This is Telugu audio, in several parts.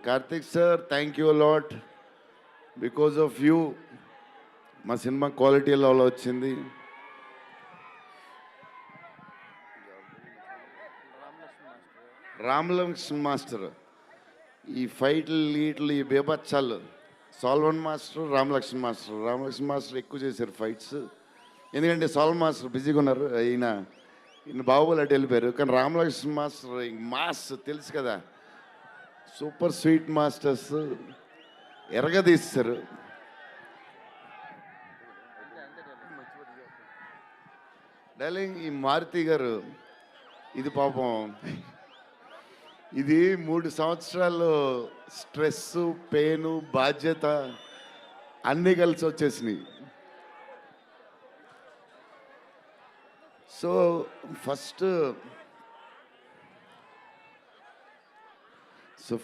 Karthik sir, thank you lot. Because of you మా సినిమా క్వాలిటీ లెవెల్ వచ్చింది. రామలక్ష్మణ్ మాస్టర్ ఈ ఫైట్లు ఈట్లు ఈ బేబచ్చాలు సాల్వన్ మాస్టర్ రామలక్ష్మణ్ మాస్టర్ ఎక్కువ చేశారు ఫైట్స్. ఎందుకంటే సాల్వన్ మాస్టర్ బిజీగా ఉన్నారు. ఈయన బాహుబలి అటు వెళ్ళిపోయారు. కానీ రామలక్ష్మణ్ మాస్టర్ మాస్ తెలుసు కదా, సూపర్ స్వీట్ మాస్టర్స్ ఎరగదీస్తారు. డార్లింగ్, ఈ మారుతి గారు ఇది పాపం ఇది 3 సంవత్సరాలు స్ట్రెస్, పెయిన్, బాధ్యత అన్నీ కలిసి వచ్చేసినాయి. సో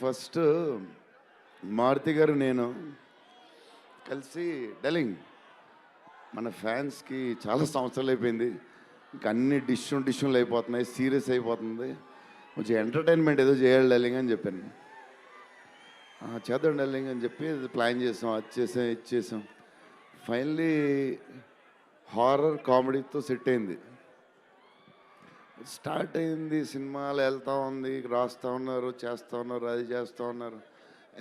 ఫస్ట్ మారుతి గారు నేను కలిసి, డార్లింగ్ మన ఫ్యాన్స్కి చాలా సంవత్సరాలు అయిపోయింది, ఇంకా అన్ని డిష్యూలు అయిపోతున్నాయి, సీరియస్ అయిపోతుంది, కొంచెం ఎంటర్టైన్మెంట్ ఏదో చేయాలి డార్లింగ్ అని చెప్పాను. చేద్దాం డార్లింగ్ అని చెప్పి ప్లాన్ చేసాం, అది చేసాం. ఫైనలీ హారర్ కామెడీతో సెట్ అయింది. స్టార్ట్ అయింది, సినిమాలు వెళ్తూ ఉంది, రాస్తూ ఉన్నారు, చేస్తూ ఉన్నారు, అది చేస్తూ ఉన్నారు,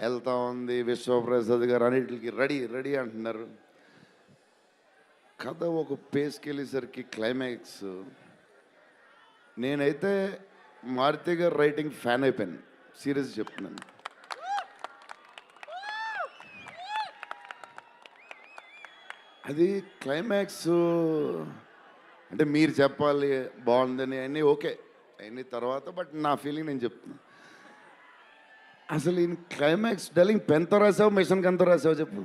వెళ్తూ ఉంది. విశ్వప్రసాద్ గారు అన్నిటికి రెడీ అంటున్నారు. కథ ఒక పేస్కి వెళ్ళేసరికి క్లైమాక్స్, నేనైతే మారుతి గారు రైటింగ్ ఫ్యాన్ అయిపోయాను, సీరియస్ చెప్తున్నాను. అది క్లైమాక్స్ అంటే మీరు చెప్పాలి బాగుందని అన్నీ ఓకే అన్ని తర్వాత, బట్ నా ఫీలింగ్ నేను చెప్తున్నా. అసలు ఈ క్లైమాక్స్ డార్లింగ్ పెన్తో రాసావు, మిషన్కి ఎంతో రాసావు చెప్పు.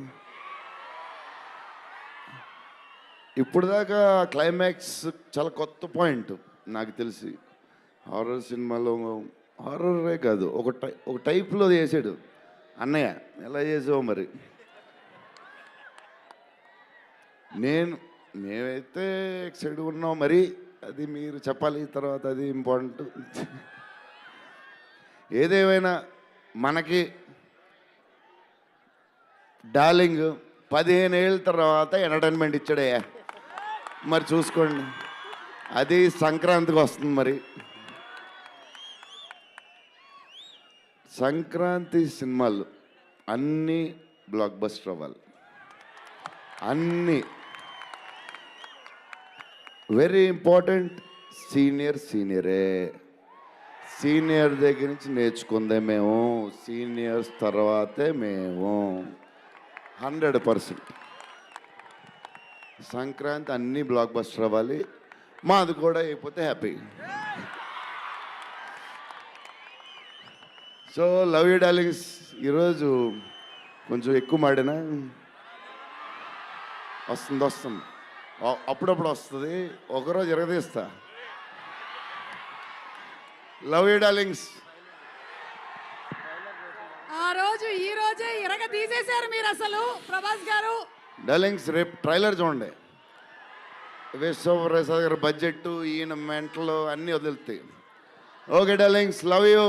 ఇప్పుడు దాకా క్లైమాక్స్ చాలా కొత్త పాయింట్ నాకు తెలిసి. హారర్ సినిమాలో హారరే కాదు, ఒక టైప్లో చేసాడు అన్నయ్య. ఎలా చేసావు మరి? మేమైతే ఎక్సైడ్ ఉన్నాం, మరి అది మీరు చెప్పాలి తర్వాత, అది ఇంపార్టెంట్. ఏదేమైనా మనకి డార్లింగ్ 15 ఏళ్ళ తర్వాత ఎంటర్టైన్మెంట్ ఇచ్చాడే, మరి చూసుకోండి. అది సంక్రాంతికి వస్తుంది. మరి సంక్రాంతి సినిమాలు అన్నీ బ్లాక్ బస్టర్ అవ్వాలి, అన్నీ. Very important. సీనియరే, సీనియర్ దగ్గర నుంచి నేర్చుకుందే మేము, సీనియర్స్ తర్వాతే మేము. 100% సంక్రాంతి అన్నీ బ్లాక్ బస్టర్ అవ్వాలి. మాది కూడా అయిపోతే happy. So love you darlings. ఈరోజు కొంచెం ఎక్కువ మాడినా వస్తుంది, అప్పుడప్పుడు వస్తుంది, ఒకరోజు ఎరగదీస్తా. Love you darlings. ఆ రోజు ఈ రోజే ఇరగ తీసేశారు మీరు అసలు ప్రభాస్ గారు. డార్లింగ్స్ రేపు ట్రైలర్ చూడండి. విశ్వప్రసాద్ గారు బడ్జెట్, ఈయన మెంటలు అన్నీ వదులుతాయి. Okay darlings, love you.